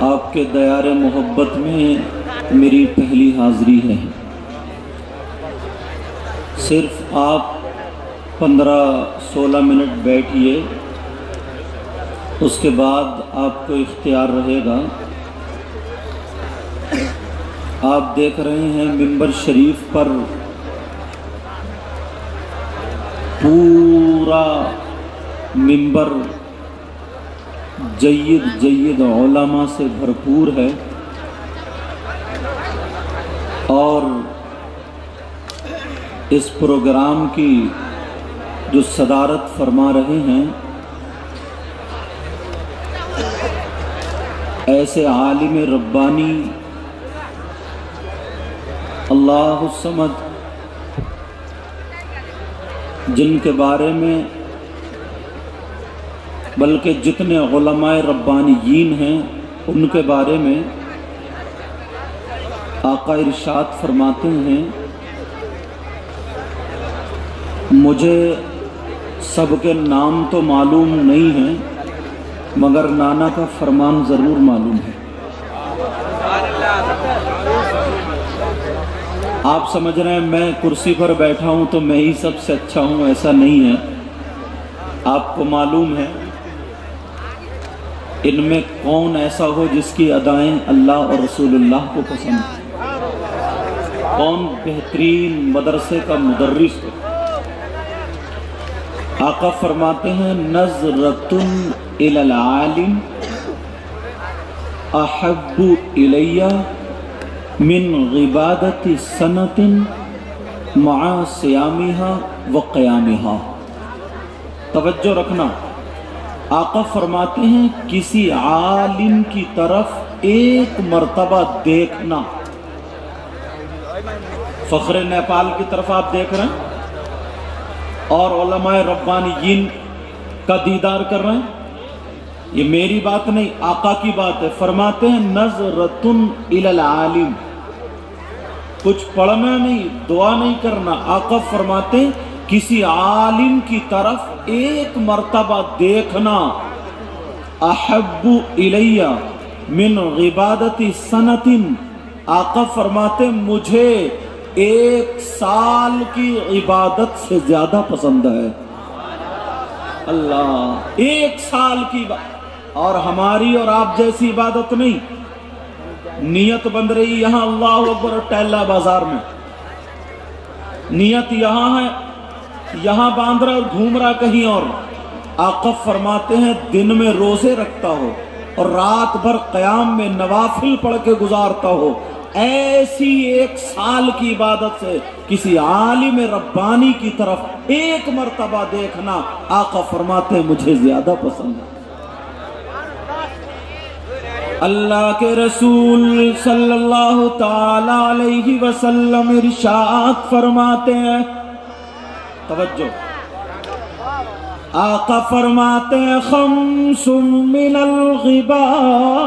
آپ کے دیار محبت میں میری پہلی حاضری ہے۔ صرف آپ 15-16 منٹ بیٹھیے، اس کے بعد آپ کو اختیار رہے گا۔ آپ دیکھ رہے ہیں ممبر شریف پر پورا ممبر جید علماء سے بھرپور ہے، اور اس پروگرام کی جو صدارت فرما رہے ہیں ایسے عالم ربانی اللہ الصمد، جن کے بارے میں بلکہ جتنے علماء ربانیین ہیں ان کے بارے میں آقا ارشاد فرماتے ہیں، مجھے سب کے نام تو معلوم نہیں ہیں مگر نانا کا فرمان ضرور معلوم ہے۔ آپ سمجھ رہے ہیں میں کرسی پر بیٹھا ہوں تو میں ہی سب سے اچھا ہوں، ایسا نہیں ہے۔ آپ کو معلوم ہے ان میں کون ایسا ہو جس کی ادائیں اللہ اور رسول اللہ کو پسند ہے، کون بہترین مدرسے کا مدرس ہے۔ آقا فرماتے ہیں نظرۃ الی العالم احب الی من غبادۃ سنۃ مع صیامها وقیامها۔ توجہ رکھنا، آقا فرماتے ہیں کسی عالم کی طرف ایک مرتبہ دیکھنا۔ فخر نیپال کی طرف آپ دیکھ رہے ہیں اور علماء ربانیین کا دیدار کر رہے ہیں، یہ میری بات نہیں آقا کی بات ہے۔ فرماتے ہیں نظرۃ الی العالم، کچھ پڑھنا نہیں، دعا نہیں کرنا، آقا فرماتے ہیں کسی عالم کی طرف ایک مرتبہ دیکھنا، احب الی من غبادۃ سنۃ، آقا فرماتے ہیں مجھے 1 سال کی عبادت سے زیادہ پسند ہے۔ اللہ، 1 سال کی اور ہماری اور آپ جیسی عبادت نہیں۔ نیت بن رہی یہاں اللہ اکبر ٹیلا بازار میں، نیت یہاں ہے، یہاں باندھ رہا اور گھوم رہا کہیں اور۔ آقا فرماتے ہیں دن میں روزے رکھتا ہو اور رات بھر قیام میں نوافل پڑھ کے گزارتا ہو، ایسی 1 سال کی عبادت سے کسی عالم ربانی کی طرف ایک مرتبہ دیکھنا، آقا فرماتے ہیں مجھے زیادہ پسند ہے۔ اللہ کے رسول صلی اللہ تعالی علیہ وسلم ارشاد فرماتے ہیں، توجہ، آقا فرماتے ہیں خمس من الغبادہ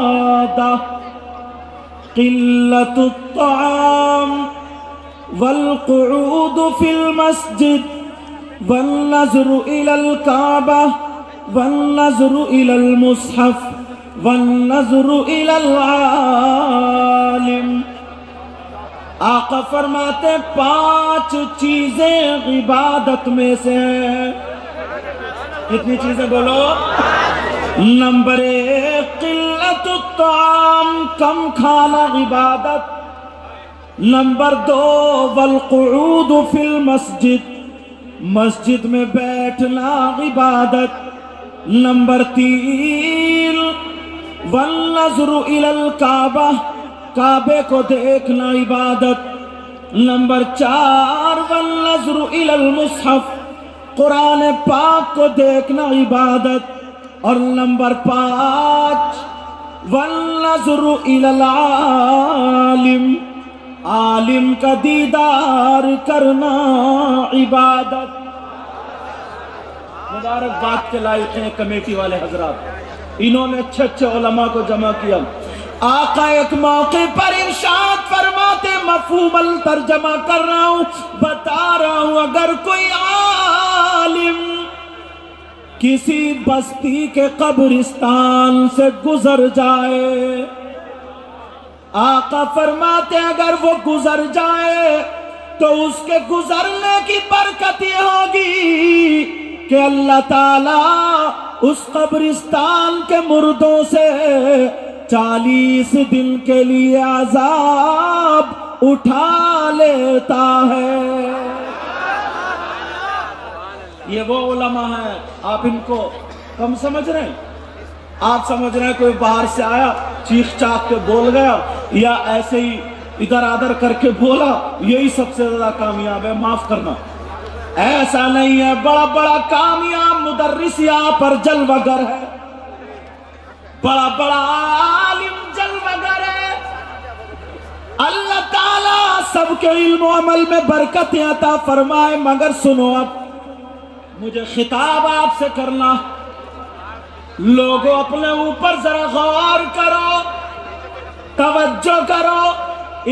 قلت الطعام والقعود فی المسجد والنظر الی الکعبہ والنظر الی المصحف والنظر الی العالم۔ آقا فرماتے ہیں 5 چیزیں عبادت میں سے ہیں۔ کتنی چیزیں بولو؟ نمبر 1 قلت الطعام، کم کھانا عبادت۔ نمبر 2 والقعود فی المسجد، مسجد میں بیٹھنا عبادت۔ نمبر 3 والنظر الی الکعبہ، کعبے کو دیکھنا عبادت۔ نمبر 4 والنظر الی المصحف، قرآن پاک کو دیکھنا عبادت۔ اور نمبر 5 والنظر الی العالم، عالم کا دیدار کرنا عبادت۔ مبارکباد کے لائق ہیں کمیٹی والے حضرات، انہوں نے اچھے اچھے علماء کو جمع کیا۔ آقا ایک موقع پر ارشاد فرماتے، مفہوم الترجمہ کر رہا ہوں، بتا رہا ہوں، اگر کوئی عالم کسی بستی کے قبرستان سے گزر جائے آقا فرماتے اگر وہ گزر جائے تو اس کے گزرنے کی برکت یہ ہوگی کہ اللہ تعالیٰ اس قبرستان کے مردوں سے 40 دن کے لیے عذاب اٹھا لیتا ہے۔ یہ وہ علماء ہیں، آپ ان کو کم سمجھ رہے ہیں؟ آپ سمجھ رہے ہیں کوئی باہر سے آیا چیخ چاخ کے بول گیا یا ایسے ہی ادھر ادھر کر کے بولا یہی سب سے زیادہ کامیاب ہے؟ معاف کرنا، ایسا نہیں ہے۔ بڑا بڑا کامیاب مدرس یہاں پر جلوہ گر ہے، بڑا بڑا عالم جلوہ گر ہے۔ اللہ تعالیٰ سب کے علم و عمل میں برکت عطا فرمائے، مگر سنو اب مجھے خطاب آپ سے کرنا، لوگوں اپنے اوپر ذرا غور کرو، توجہ کرو،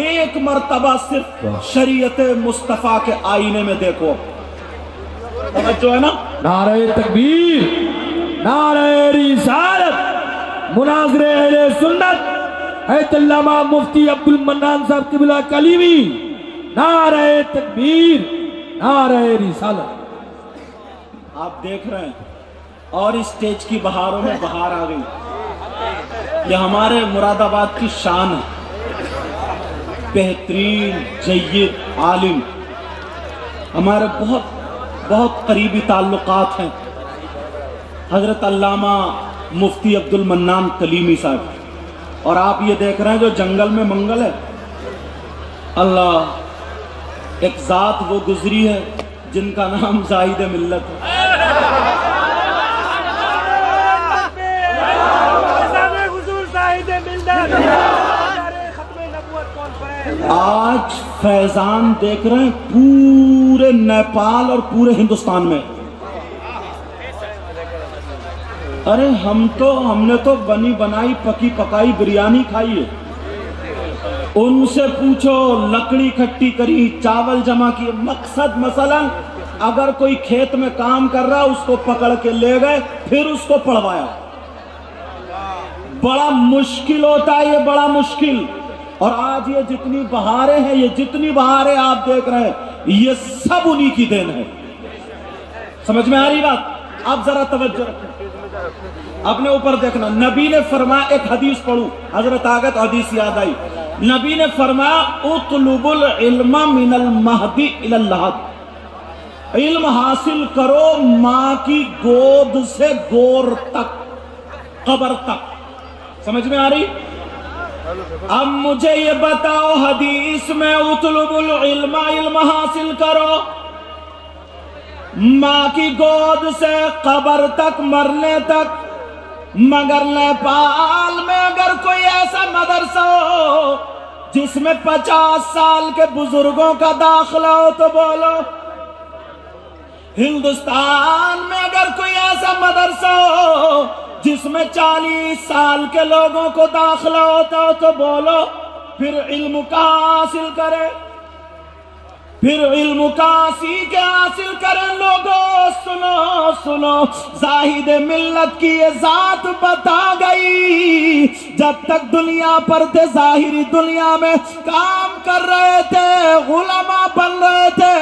ایک مرتبہ صرف شریعت مصطفیٰ کے آئینے میں دیکھو، توجہ ہے نا؟ نعرہ تکبیر، نعرہ رسالت، مناظر اہل سنت، حضرت علامہ مفتی عبد المنان صاحب قبلہ کلیمی، نعرہ تکبیر، نعرہ رسالت۔ آپ دیکھ رہے ہیں اور اس سٹیج کی بہاروں میں بہار آ گئی۔ یہ ہمارے مراد آباد کی شان ہے، بہترین جید عالم، ہمارے بہت قریبی تعلقات ہیں حضرت علامہ مفتی عبد المنان کلیمی صاحب، اور آپ یہ دیکھ رہے ہیں جو جنگل میں منگل ہے، اللہ ایک ذات وہ گزری ہے جن کا نام زاہد ملت ہے۔ آج فیضان دیکھ رہے ہیں پورے نیپال اور پورے ہندوستان میں۔ ارے ہم نے تو بنی بنائی پکی پکائی بریانی کھائی ہے، ان سے پوچھو لکڑی کھٹی کری، چاول جمع کیے، مقصد مثلا اگر کوئی کھیت میں کام کر رہا اس کو پکڑ کے لے گئے پھر اس کو پڑھوایا۔ بڑا مشکل ہوتا ہے یہ، بڑا مشکل۔ اور آج یہ جتنی بہاریں ہیں، یہ جتنی بہاریں آپ دیکھ رہے ہیں، یہ سب انہی کی دین ہے۔ سمجھ میں آ رہی بات؟ اب ذرا توجہ رکھیں، اپنے اوپر دیکھنا۔ نبی نے فرمایا، ایک حدیث پڑھوں، حضرت آگت حدیث یاد آئی، نبی نے فرمایا اطلب العلم من المہدی الی اللحد، علم حاصل کرو ماں کی گود سے گور تک، قبر تک۔ سمجھ میں آ رہی؟ اب مجھے یہ بتاؤ، حدیث میں اطلب العلم، علم حاصل کرو ماں کی گود سے قبر تک، مرنے تک، مگر نیپال میں اگر کوئی ایسا مدرسہ ہو جس میں 50 سال کے بزرگوں کا داخلہ ہو تو بولو۔ ہندوستان میں اگر کوئی ایسا مدرسہ ہو جس میں 40 سال کے لوگوں کو داخلہ ہوتا ہو تو بولو۔ پھر علم کہاں حاصل کرے؟ پھر علم کہاں سیکھے حاصل کریں؟ لوگوں سنو سنو، زاہد ملت کی یہ ذات بتا گئی، جب تک دنیا پر تھے، ظاہری دنیا میں کام کر رہے تھے، علماء بن رہے تھے،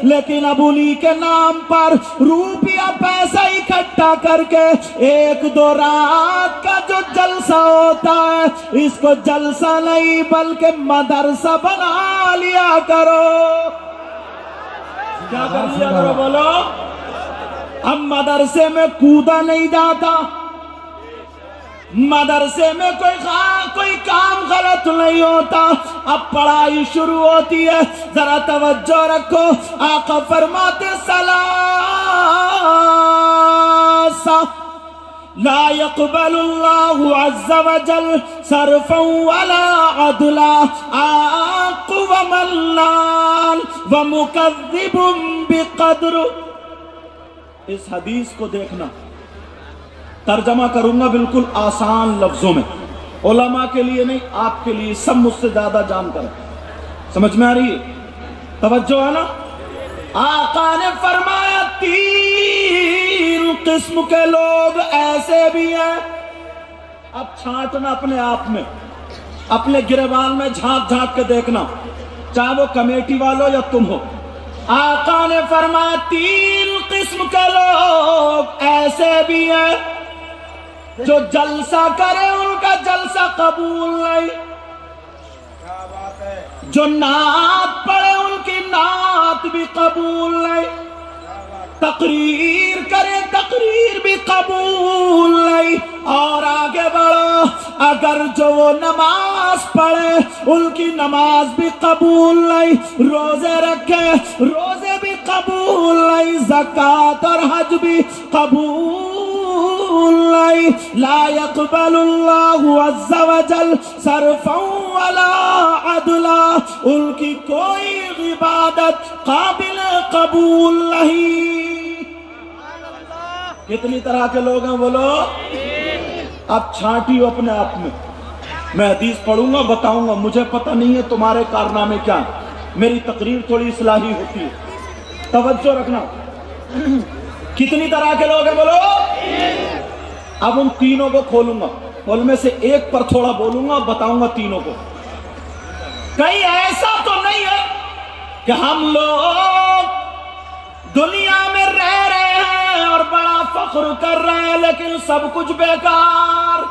لیکن اب انہی کے نام پر روپیہ پیسہ اکٹھا کر کے 1-2 رات کا جو جلسہ ہوتا ہے، اس کو جلسہ نہیں بلکہ مدرسہ بنا لیا کرو۔ کیا کر لیا کرو بولو؟ اب مدرسے میں کودا نہیں جاتا، مدرسے میں کوئی کام غلط نہیں ہوتا، اب پڑھائی شروع ہوتی ہے۔ ذرا توجہ رکھو، آقا فرماتے ثلاثہ لا يقبل اللہ عز وجل صرفا ولا عدلا، عاق وملان ومکذب بقدر۔ اس حدیث کو دیکھنا، ترجمہ کروں گا بالکل آسان لفظوں میں، علماء کے لیے نہیں، آپ کے لیے، سب مجھ سے زیادہ جان کر۔ سمجھ میں آ رہی ہے؟ توجہ ہے نا؟ آقا نے فرمایا 3 قسم کے لوگ ایسے بھی ہیں، اب چھانٹنا اپنے آپ میں، अपने गिरेबान में झांक झांक के देखना, चाहे वो कमेटी वालों या तुम हो। आका ने फरमाया 3 किस्म के लोग ऐसे भी हैं जो जलसा करे उनका जलसा कबूल नहीं, जो नात पढ़े उनकी नात भी कबूल नहीं, तकरीर करे तकरीर भी कबूल नहीं। और आगे बढ़ो, अगर जो वो नमाज पढ़े उनकी नमाज भी कबूल नहीं, रोजे रखे रोजे भी कबूल नहीं, ज़कात और हज भी कबूल नहीं। ला यक़बलुल्लाहु अज़्ज़ा वजल सरफ़न वला अदला, उनकी कोई इबादत काबिल कबूल नहीं। कितनी तरह के लोग हैं बोलो? अब छांटी हो अपने आप में। मैं हदीस पढ़ूंगा, बताऊंगा, मुझे पता नहीं है तुम्हारे कारनामे क्या, मेरी तकरीर थोड़ी इस्लाही होती है, तवज्जो रखना। कितनी तरह के लोग हैं बोलो? अब उन तीनों को खोलूंगा, उनमें से एक पर थोड़ा बोलूंगा, बताऊंगा तीनों को। कहीं ऐसा तो नहीं है कि हम लोग दुनिया में रह रहे हैं और बड़ा फख्र कर रहे हैं लेकिन सब कुछ बेकार।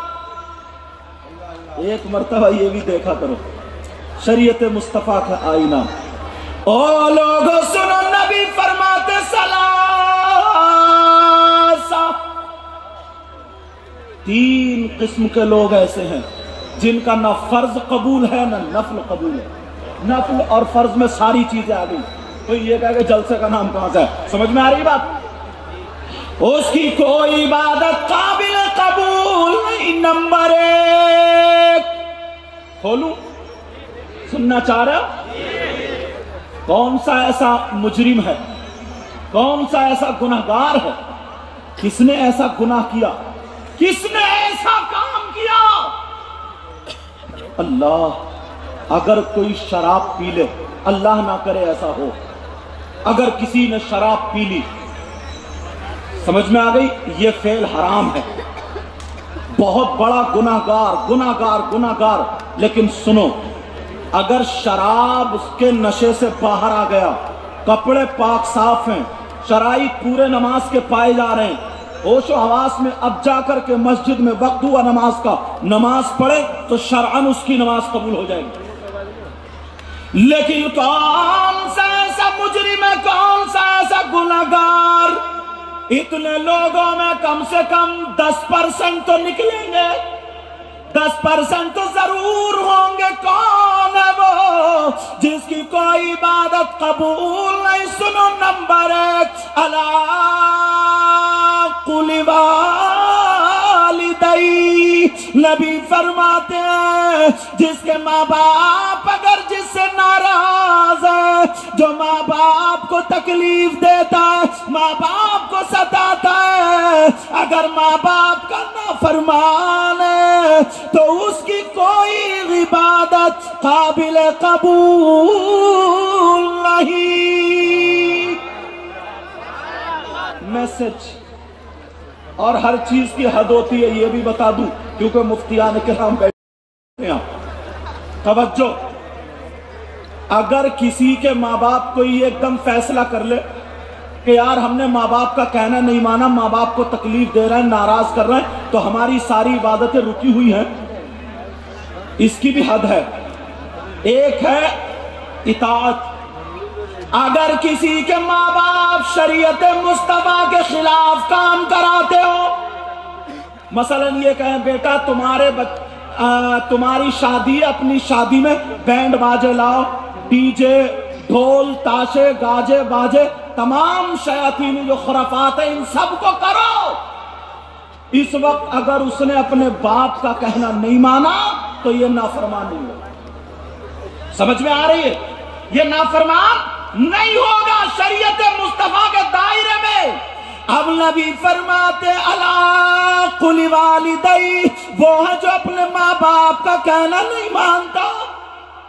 एक मर्तबा ये भी देखा करो, शरीयत मुस्तफा का आईना। ओ लोगों सुनो, नबी फरमाते सलासा, 3 किस्म के लोग ऐसे हैं जिनका ना फर्ज कबूल है ना नफल कबूल है। नफल और फर्ज में सारी चीजें आ गई। तो ये कहेगा जलसे का नाम कहां से है? समझ में आ रही बात? उसकी कोई इबादत काबिल कबूल नहीं। नंबर 1 खोलूं, सुनना चाह रहा? कौन सा ऐसा मुजरिम है, कौन सा ऐसा गुनहगार है, किसने ऐसा गुनाह किया, किसने ऐसा काम किया? अल्लाह, अगर कोई शराब पी ले, अल्लाह ना करे ऐसा हो, अगर किसी ने शराब पी ली, समझ में आ गई, ये फेल हराम है, बहुत बड़ा गुनाहगार गुनाहगार गुनाहगार। लेकिन सुनो, अगर शराब उसके नशे से बाहर आ गया, कपड़े पाक साफ हैं, शराइ पूरे नमाज के पाए जा रहे हैं, होशो हवास में, अब जाकर के मस्जिद में वक्त हुआ नमाज का, नमाज पढ़े तो शरअन उसकी नमाज कबूल हो जाएगी। लेकिन कौन सा ऐसा मुजरिम है, कौन सा ऐसा गुनाहगार? इतने लोगों में कम से कम 10% तो निकलेंगे, 10% तो जरूर होंगे। कौन है वो जिसकी कोई इबादत कबूल नहीं? सुनो, नंबर 1, अला कुल वालिदै, नबी फरमाते हैं जिसके माँ बाप अगर जिससे नाराज है, जो माँ बाप को तकलीफ देता है, माँ बाप को सताता है, अगर माँ बाप का नाफरमान है तो उसकी कोई इबादत काबिल कबूल नहीं। मैसेज। और हर चीज की हद होती है, ये भी बता दूं, क्योंकि मुफ्तियान किराम बैठे हैं। तवज्जो, अगर किसी के माँ बाप कोई एकदम फैसला कर ले कि यार हमने माँ बाप का कहना नहीं माना, माँ बाप को तकलीफ दे रहे हैं, नाराज कर रहे हैं, तो हमारी सारी इबादतें रुकी हुई हैं, इसकी भी हद है। एक है इताअत। अगर किसी के माँ बाप शरीयत मुस्तफा के खिलाफ काम कराते हो, मसलन ये कहें बेटा तुम्हारी शादी है, अपनी शादी में बैंड बाजे लाओ, डीजे, ढोल, ताशे, गाजे बाजे, तमाम शयातीन जो खुराफात है, इन सब को करो। इस वक्त अगर उसने अपने बाप का कहना नहीं माना तो ये नाफरमान नहीं होगा। समझ में आ रही है? ये नाफरमान नहीं होगा शरीयत मुस्तफा के दायरे में। अब नबी फरमाते अला कुल वालिदै, वो है जो अपने माँ बाप का कहना नहीं मानता,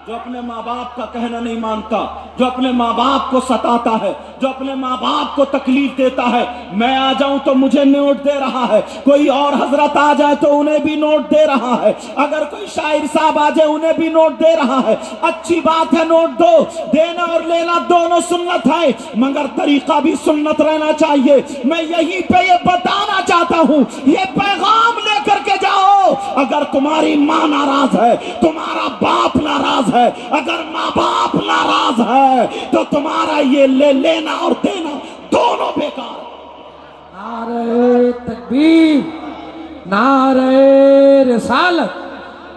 जो अपने माँ बाप का कहना नहीं मानता, जो अपने माँ बाप को सताता है, जो अपने माँ बाप को तकलीफ देता है, मैं आ जाऊं तो मुझे नोट दे रहा है, कोई और हजरत आ जाए तो उन्हें भी नोट दे रहा है, अगर कोई शायर साहब आ जाए उन्हें भी नोट दे रहा है। अच्छी बात है, नोट दो, देना और लेना दोनों सुन्नत है, मगर तरीका भी सुन्नत रहना चाहिए। मैं यहीं पे ये बताना चाहता हूं, ये पैगाम लेकर के जाओ। अगर तुम्हारी माँ नाराज है, तुम्हारा बाप नाराज है, अगर माँ बाप नाराज है तो तुम्हारा ये लेना और देना दोनों बेकार। नारे तकबीर, नारे रिसालत,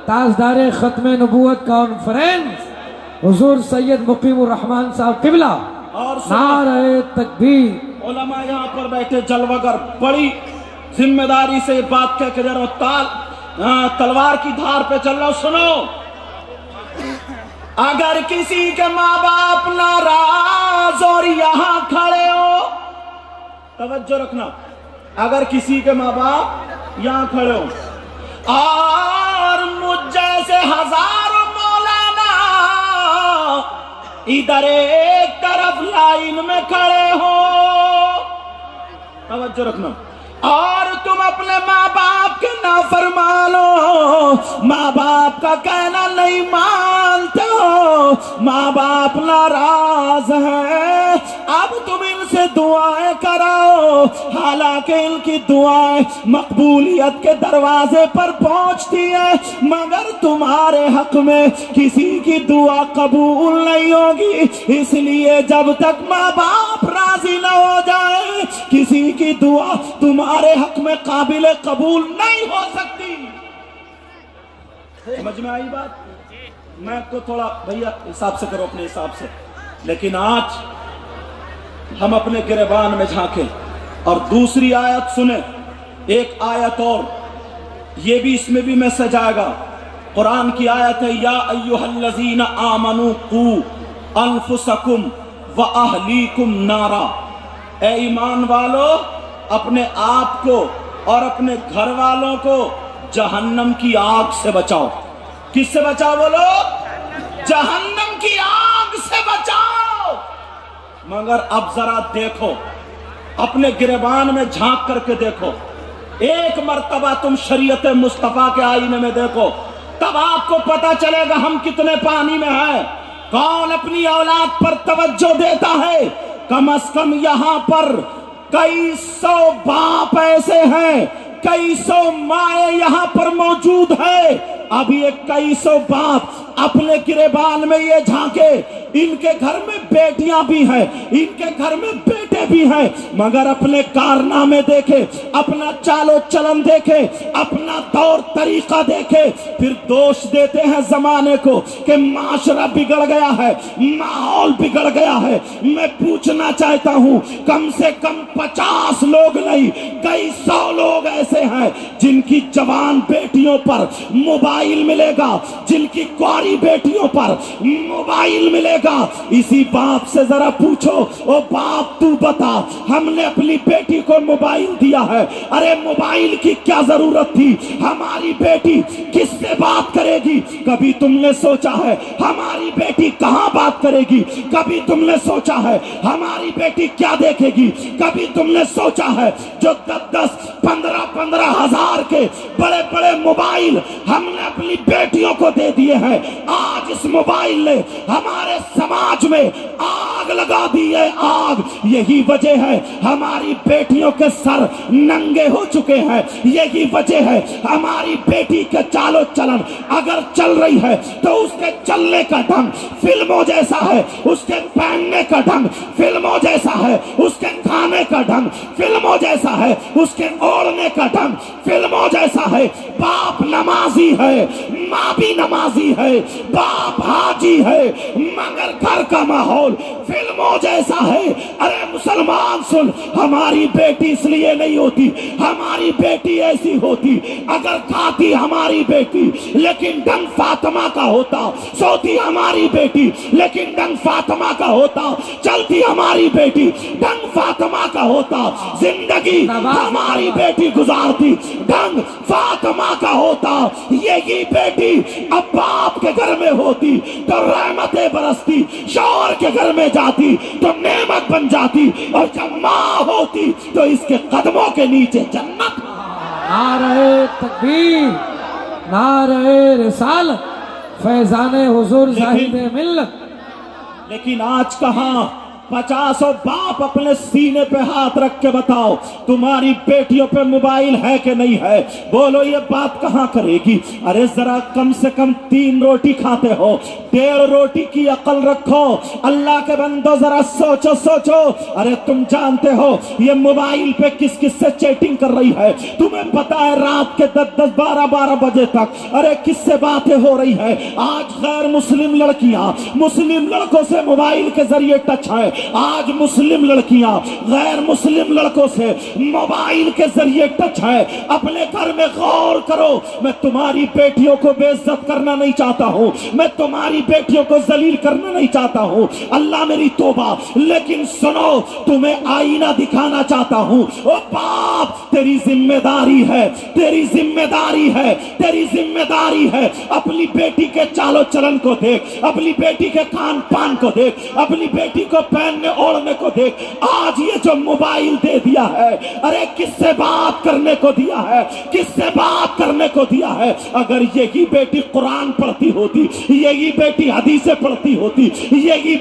ताजदारे खत्मे नबूवत कॉन्फ्रेंस हुजूर सैयद मुकीमुर रहमान साहब किबला, और नारे तकबीर। उलमा यहाँ पर बैठे जलवागर, बड़ी जिम्मेदारी से बात कह के जा रहा हूं, तलवार की धार पे चल रहा हूं। सुनो, अगर किसी के माँ बाप नाराज और यहां खड़े हो, तवज्जो रखना, अगर किसी के माँ बाप यहां खड़े हो और मुझ जैसे हजारों मौलाना इधर एक तरफ लाइन में खड़े हो, तवज्जो रखना, और तुम अपने माँ बाप के नाफरमान हो, माँ बाप का कहना नहीं मानते हो, माँ बाप नाराज है, अब तुम इनसे दुआएं कराओ, हालांकि इनकी दुआएं मकबूलियत के दरवाजे पर पहुंचती है, मगर तुम्हारे हक में किसी की दुआ कबूल नहीं होगी। इसलिए जब तक माँ बाप राजी न हो जाए, किसी की दुआ तुम्हारे हक में काबिल कबूल नहीं हो सकती। समझ में आई बात? मैं तो थोड़ा भैया हिसाब से करो, अपने हिसाब से, लेकिन आज हम अपने गिरबान में झांकें और दूसरी आयत सुने। एक आयत और, ये भी इसमें भी मैसेज आएगा। कुरान की आयत है, या अय्युहल्लज़ीना आमनू कू अनफुसकुम व अहलीकुम नारा। ए ईमान वालो, अपने आप को और अपने घर वालों को जहन्नम की आग से बचाओ। किससे बचाओ बोलो? जहन्नम की आग से बचाओ। मगर अब जरा देखो, अपने गिरबान में झांक करके देखो, एक मर्तबा तुम शरीयत मुस्तफा के आईने में देखो, तब आपको पता चलेगा हम कितने पानी में हैं। कौन अपनी औलाद पर तवज्जो देता है? कम से कम यहां पर कई सौ बाप ऐसे हैं, कई सौ माए यहां पर मौजूद है। अब ये कई सौ बाप अपने गिरेबान में ये झांके, इनके घर में बेटियां भी हैं, इनके घर में बेटे भी हैं, मगर अपने कारनामे देखे, अपना चालो चलन देखे, अपना दौर तरीका देखे, फिर दोष देते हैं जमाने को कि माशरा बिगड़ गया है, माहौल बिगड़ गया है। मैं पूछना चाहता हूं, कम से कम 50 लोग नहीं, कई 100 लोग ऐसे हैं जिनकी जवान बेटियों पर मोबाइल मिलेगा, जिनकी कुंवारी बेटियों पर मोबाइल मिलेगा। इसी बाप से जरा पूछो, ओ बाप तू बता, हमने अपनी बेटी को मोबाइल दिया है, अरे मोबाइल की क्या जरूरत थी? हमारी बेटी किससे बात करेगी? कभी तुमने सोचा है हमारी बेटी कहां बात करेगी? कभी तुमने सोचा है हमारी बेटी क्या देखेगी? कभी तुमने सोचा है जो 10-10, 15-15 हजार के बड़े बड़े मोबाइल हमने अपनी बेटियों को दे दिए हैं, आज इस मोबाइल ने हमारे समाज में आग लगा दी है, आग। यही वजह है हमारी बेटियों के सर नंगे हो चुके हैं, यही वजह है हमारी बेटी के चालो चलन अगर चल रही है तो उसके चलने का ढंग फिल्मों जैसा है, उसके पहनने का ढंग फिल्मों जैसा है, उसके खाने का ढंग फिल्मों जैसा है, उसके ओढ़ने का ढंग फिल्मों जैसा है। बाप नमाजी है, माँ भी नमाजी है, बाप हाजी है, मगर घर का माहौल फिल्मों जैसा है। अरे मुसलमान सुन, हमारी बेटी इसलिए नहीं होती, हमारी बेटी ऐसी होती अगर खाती हमारी बेटी लेकिन ढंग फातिमा का होता, सोती हमारी बेटी लेकिन ढंग फातिमा का होता, चलती हमारी बेटी ढंग फातिमा का होता, जिंदगी हमारी बेटी गुजारती ढंग फातिमा का होता। यही बेटी बेटी अब बाप के घर में होती तो रहमतें बरसती, शौहर के घर में जाती तो नेमत बन जाती, और जब माँ होती तो इसके कदमों के नीचे जन्नत। नारे तकबीर, नारे रिसालत, फैजाने हुजूर साहिब मिल्लत। लेकिन आज कहाँ 50 बाप अपने सीने पे हाथ रख के बताओ तुम्हारी बेटियों पे मोबाइल है कि नहीं है? बोलो ये बात कहाँ करेगी? अरे जरा कम से कम 3 रोटी खाते हो, 1.5 रोटी की अकल रखो। अल्लाह के बंदो जरा सोचो सोचो। अरे तुम जानते हो ये मोबाइल पे किस किस से चैटिंग कर रही है? तुम्हें पता है रात के 10-10 12-12 बजे तक अरे किससे बातें हो रही है? आज गैर मुस्लिम लड़कियां मुस्लिम लड़कों से मोबाइल के जरिए टच है। आज मुस्लिम लड़कियां गैर मुस्लिम लड़कों से मोबाइल के जरिए टच है। अपने घर में गौर करो। मैं तुम्हारी बेटियों को बेइज्जत करना नहीं चाहता हूं, मैं तुम्हारी बेटियों को जलील करना नहीं चाहता हूं, अल्लाह मेरी तौबा। लेकिन सुनो, तुम्हें आईना दिखाना चाहता हूं। ओ बाप, तेरी जिम्मेदारी है, तेरी जिम्मेदारी है, तेरी जिम्मेदारी है। अपनी बेटी के चालो चलन को देख, अपनी बेटी के खान पान को देख, अपनी बेटी को पहनने ओढ़ने को देख। आज ये जो मोबाइल दे दिया है, अरे किससे बात करने को दिया है? किससे बात करने को दिया है? अगर यही बेटी कुरान पढ़ती होती, यही बेटी हदीसें पढ़ती होती, यही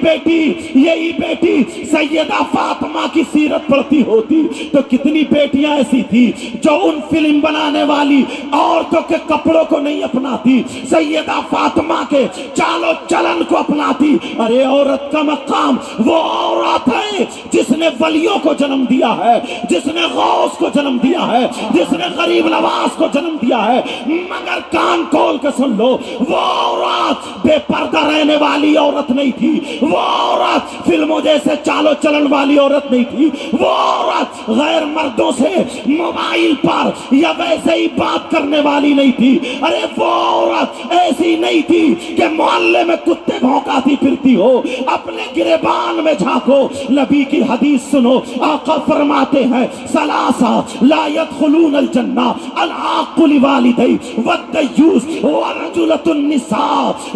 बेटी सैयदा फातिमा की सीरत पढ़ती होती, तो कितनी बेटियां ऐसी थी जो उन फिल्म बनाने वाली औरतों के कपड़ों को नहीं अपनाती, सैयदा फातिमा के चालो चलन को अपनाती। अरे औरत का मकाम वो औरत है जिसने वलियों को जन्म दिया है, जिसने गौस को जन्म दिया है, जिसने गरीब नवाज को जन्म दिया है। मगर कान खोल के सुन लो, वो औरत बेपर्दा रहने वाली औरत नहीं थी, वो औरत फिल्मों जैसे चालो चलन वाली औरत नहीं थी, वो औरत गैर मर्दों से मोबाइल पर या वैसे ही बात करने वाली नहीं थी। अरे वो औरत ऐसी नहीं थी कि मोहल्ले में कुत्ते भौंकाती फिरती हो। अपने गिरेबान में झांको, नबी की हदीस सुनो। आका फरमाते हैं सलासा ला यदखुलूनल जन्ना अल आकुल वालिदै वद्दयूस व रजुलतुन निसा।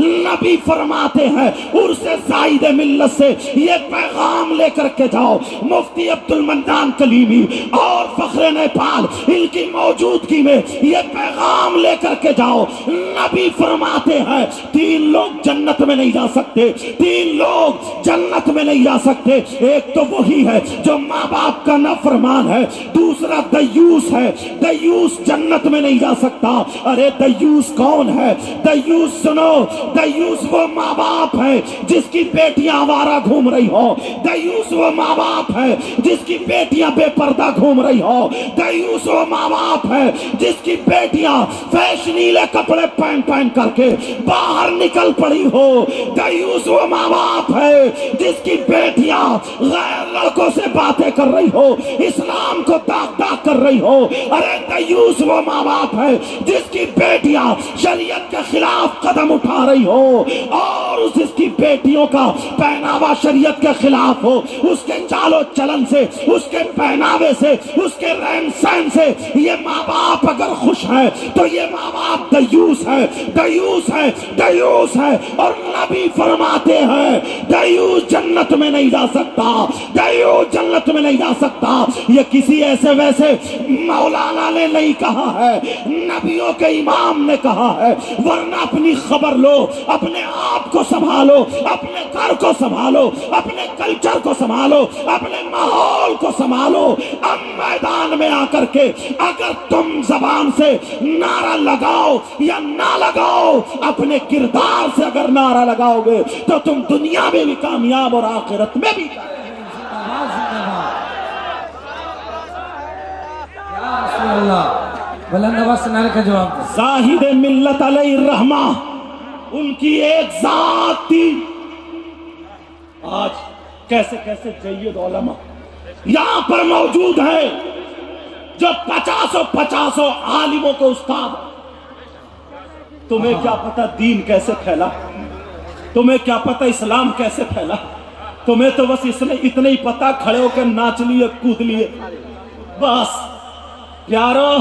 नबी फरमाते हैं उर्से जायद मिल्लत से ये पैगाम लेकर के जाओ। मुफ्ती अब्दुल मन्नान कलीमी और फखरे नेपाल इनकी मौजूदगी में ये पैगाम लेकर के जाओ। नबी फरमाते हैं 3 लोग जन्नत में नहीं जा सकते, 3 लोग जन्नत में नहीं जा सकते। एक तो वही है जो माँ बाप का नाफरमान है, दूसरा दयूस है, दयूस जन्नत में नहीं जा सकता। अरे दयूस कौन है? दयूस सुनो, दयूस वो माँ बाप है जिसकी बेटियां आवारा घूम रही हो, दयूस वो माँ बाप है जिसकी बेटियां बेपर्दा घूम रही हो, दयूस वो माँ बाप है जिसकी बेटियां फैशनीले कपड़े पहन करके बाहर निकल पड़ी हो, दयूस वो माँ बाप है जिसकी बेटियां गैर लड़कों से बातें कर रही हो, इस्लाम को दाग कर रही हो। अरे दयूस वो माँ बाप है जिसकी बेटियां शरीयत के खिलाफ कदम उठा रही हो, और जिसकी बेटियों का पहनावा शरीयत के खिलाफ हो, उसके चालो चलन से, उसके पहनावे से, उसके रहन सहन से ये माँ बाप अगर खुश है तो ये माँ बाप दयूस है, दयूस है, दयूस है। और नबी फरमाते हैं दयूस जन्नत में नहीं जा सकता, दयूस जन्नत में नहीं जा सकता। ये किसी ऐसे वैसे मौलाना ने नहीं कहा है, नबियों के इमाम ने कहा है। वरना अपनी खबर लो, अपने आप को संभालो, अपने घर को संभालो, अपने कल्चर को संभालो, अपने माहौल को संभालो। अब मैदान में आकर के अगर तुम जबान से नारा लगाओ या ना लगाओ, अपने किरदार से अगर नारा लगाओगे तो तुम दुनिया में भी कामयाब और आखिरत में भी। का जवाब साहिद मिल्लत अलैहि रहमा, उनकी एक जात थी। आज कैसे कैसे जय्यद उलमा यहां पर मौजूद है जो 50 आलिमों को उस्ताद। तुम्हें क्या पता दीन कैसे फैला, तुम्हें क्या पता इस्लाम कैसे फैला? तुम्हें तो बस इसने इतने ही पता, खड़े होकर नाच लिए, कूद लिए, बस। प्यारो,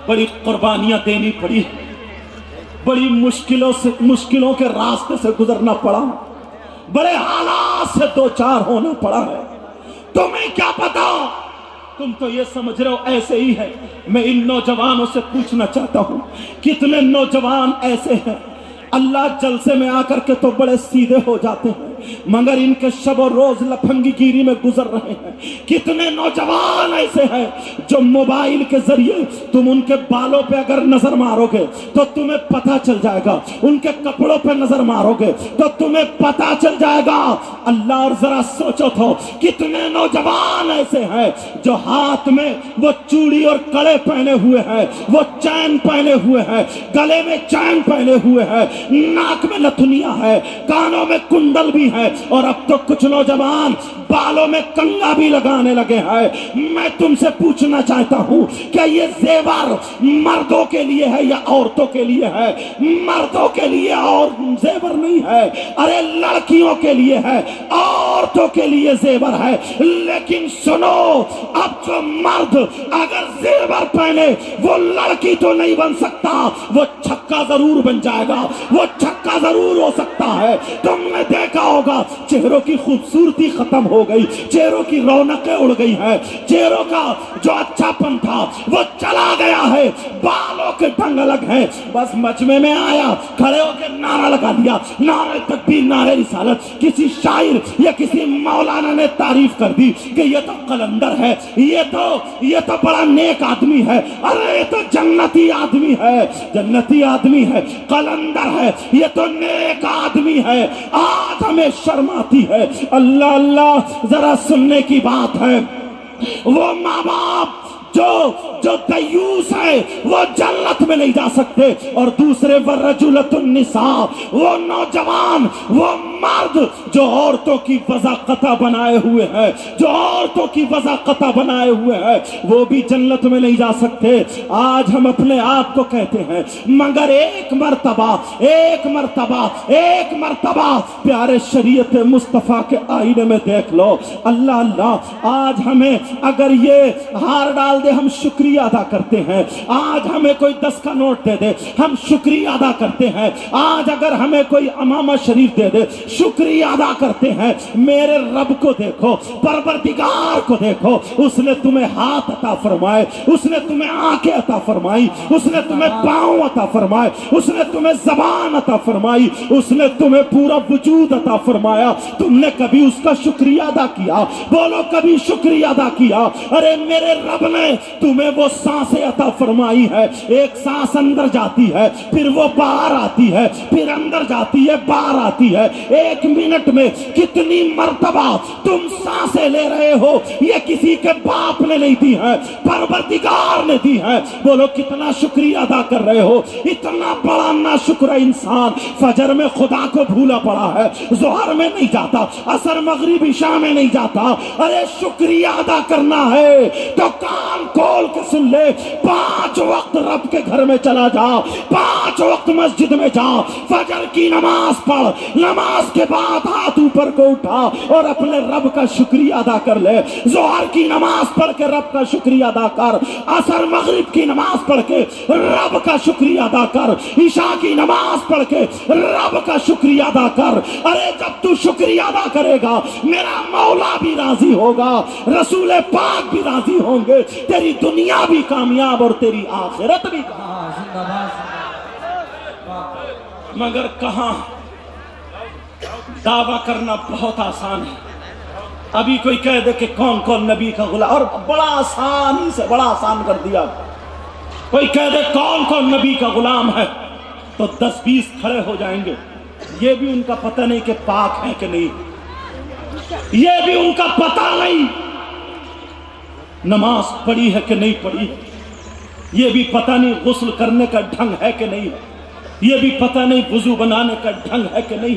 बड़ी कुर्बानियां देनी पड़ी, बड़ी मुश्किलों के रास्ते से गुजरना पड़ा, बड़े हालात से दो चार होना पड़ा है। तुम्हें क्या पता, तुम तो ये समझ रहे हो ऐसे ही है। मैं इन नौजवानों से पूछना चाहता हूं, कितने नौजवान ऐसे हैं अल्लाह जलसे में आकर के तो बड़े सीधे हो जाते हैं, मगर इनके शब और रोज लफंगी गिरी में गुजर रहे हैं। कितने नौजवान ऐसे हैं जो मोबाइल के जरिए तुम उनके बालों पे अगर नजर मारोगे तो तुम्हें पता चल जाएगा, उनके कपड़ों पे नजर मारोगे तो तुम्हें पता चल जाएगा। अल्लाह, और जरा सोचो तो कितने नौजवान ऐसे हैं जो हाथ में वो चूड़ी और कड़े पहने हुए हैं, वो चैन पहने हुए हैं, गले में चैन पहने हुए हैं, नाक में नथुनिया है, कानों में कुंडल भी है, और अब तो कुछ नौजवान बालों में कंघा भी लगाने लगे हैं। मैं तुमसे पूछना चाहता हूं, क्या ये जेवर मर्दों के लिए है या औरतों के लिए है? मर्दों के लिए और जेवर नहीं है, अरे लड़कियों के लिए है, औरतों के लिए जेवर है। लेकिन सुनो, अब जो मर्द अगर जेवर पहने वो लड़की तो नहीं बन सकता, वो छक्का जरूर बन जाएगा, वो छक्का जरूर हो सकता है। तुमने देखा होगा चेहरों की खूबसूरती खत्म हो गई, चेहरों की रौनकें उड़ गई हैं, चेहरों का जो अच्छापन था वो चला गया है, बालों के ढंग अलग हैं। बस मजमे में आया, खड़े होकर नारा लगा दिया, नारे तकबीर, नारे रिसालत। किसी शायर या किसी मौलाना ने तारीफ कर दी कि ये तो कलंदर है, ये तो बड़ा नेक आदमी है, अरे ये तो जन्नती आदमी है, जन्नती आदमी है, कलंदर है, ये तो नेक आदमी है। आज हमें शर्म आती है। अल्लाह अल्लाह, जरा सुनने की बात है, वो माँ बाप जो दयूस है वो जन्नत में नहीं जा सकते, और दूसरे वर्रजुलतुन निसा, वो नौजवान, वो मर्द जो औरतों की वज़ाक़ता बनाए हुए हैं, जो औरतों की वज़ाक़ता बनाए हुए हैं, वो भी जन्नत में नहीं जा सकते। आज हम अपने आप को कहते हैं, मगर एक मर्तबा प्यारे शरीयत मुस्तफ़ा के आईने में देख लो। अल्लाह अल्लाह, आज हमें अगर ये हार डाल दे हम शुक्रिया अदा करते हैं, आज हमें कोई 10 का नोट दे दे हम शुक्रिया अदा करते हैं, आज अगर हमें कोई अमामा शरीफ दे दे शुक्रिया अदा करते हैं। मेरे रब को देखो, परवरदिगार को देखो, उसने तुम्हें हाथ अता फरमाए, उसने तुम्हें आंखें अता फरमाई, उसने तुम्हें पांव अता फरमाए, उसने तुम्हें जबान अता फरमाई, उसने तुम्हें पूरा वजूद अता फरमाया। तुमने कभी उसका शुक्रिया अदा किया? बोलो, कभी शुक्रिया अदा किया? अरे मेरे रब ने तुम्हें वो सांसें अता फरमाई है, एक सांस अंदर जाती है, फिर वो बाहर आती है, फिर अंदर जाती है, बाहर आती है। एक मिनट में कितनी मर्तबा तुम सांसें ले रहे हो, ये किसी के बाप ने नहीं दी है, परवरदिगार ने दी है। बोलो, कितना शुक्रिया अदा कर रहे हो? इतना बड़ा ना शुक्र इंसान फजर में खुदा को भूला पड़ा है, जोहर में नहीं जाता, असर मगरिब इशा में नहीं जाता। अरे शुक्रिया अदा करना है तो कान खोल के सुन ले, 5 वक्त रब के घर में चला जा, 5 वक्त मस्जिद में जा, फजर की नमाज पढ़, नमाज के बाद हाथ ऊपर को उठा और अपने रब का शुक्रिया अदा कर ले। जोहर की नमाज पढ़ के रब का शुक्रिया अदा कर, असर मगरिब की नमाज पढ़ के रब का शुक्रिया अदा कर, ईशा की नमाज पढ़ के रब का शुक्रिया अदा कर। अरे जब तू शुक्रिया अदा करेगा मेरा मौला भी राजी होगा, रसूल पाक भी राजी होंगे, तेरी दुनिया भी कामयाब और तेरी आखिरत भी कामयाब। मगर कहां दावा करना बहुत आसान है। अभी कोई कह दे कि कौन कौन नबी का गुलाम, और बड़ा आसानी से बड़ा आसान कर दिया। कोई कह दे कौन कौन नबी का गुलाम है तो 10-20 खड़े हो जाएंगे। ये भी उनका पता नहीं कि पाक है कि नहीं, ये भी उनका पता नहीं नमाज पढ़ी है कि नहीं पढ़ी, ये भी पता नहीं गुस्ल करने का ढंग है कि नहीं, ये भी पता नहीं वुजू बनाने का ढंग है कि नहीं।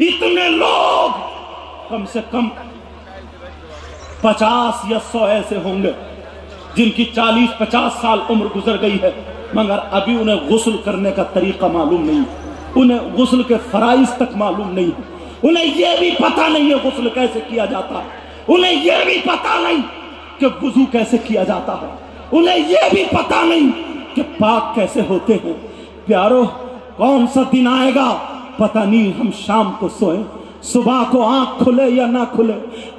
इतने लोग, कम से कम 50 या 100 ऐसे होंगे जिनकी 40-50 साल उम्र गुजर गई है, मगर अभी उन्हें गुस्ल करने का तरीका मालूम नहीं, उन्हें गुस्ल के फराइज तक मालूम नहीं, उन्हें यह भी पता नहीं है गुस्ल कैसे किया जाता है, उन्हें यह भी पता नहीं कि वुजू कैसे किया जाता है, उन्हें यह भी पता नहीं कि पाक कैसे होते हैं। प्यारो, कौन सा दिन आएगा पता नहीं, हम शाम को सोए, सुबह को आंख खुले या ना खुले।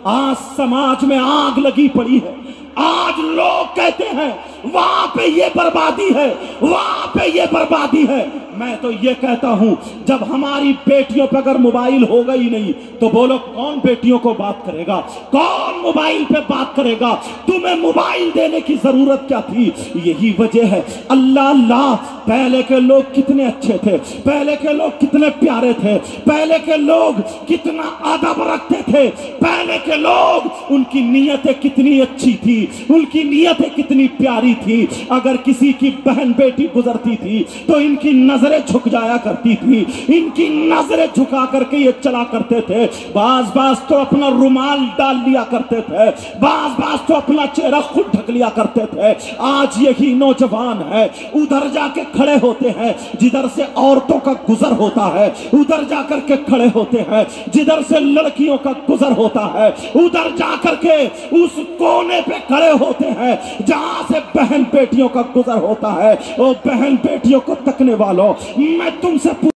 आज समाज में आग लगी पड़ी है। आज लोग कहते हैं वहां पे ये बर्बादी है, वहां पे ये बर्बादी है। मैं तो ये कहता हूं, जब हमारी बेटियों पे अगर मोबाइल होगा ही नहीं तो बोलो कौन बेटियों को बात करेगा, कौन मोबाइल पे बात करेगा? तुम्हें मोबाइल देने की जरूरत क्या थी? यही वजह है। अल्लाह अल्लाह, पहले के लोग कितने अच्छे थे, पहले के लोग कितने प्यारे थे, पहले के लोग कितना अदब रखते थे, पहले के लोग, उनकी नीयतें कितनी अच्छी थी, उनकी नीयतें कितनी प्यारी थी। अगर किसी की बहन बेटी गुजरती थी तो इनकी नजरें झुक जाया करती थी, इनकी नजरें झुका करके ये चला करते थे। बाज बाज तो अपना रुमाल डाल लिया करते थे, बाज बाज तो अपना चेहरा खुद ढक लिया करते थे। आज यही नौजवान है, उधर जाके खड़े होते हैं जिधर से औरतों का गुजर होता है, उधर जाकर के खड़े होते हैं जिधर से लड़कियों का गुजर होता है, उधर जाकर के उस कोने पे खड़े होते हैं जहां से बहन बेटियों का गुजर होता है। ओ बहन बेटियों को तकने वालों, मैं तुमसे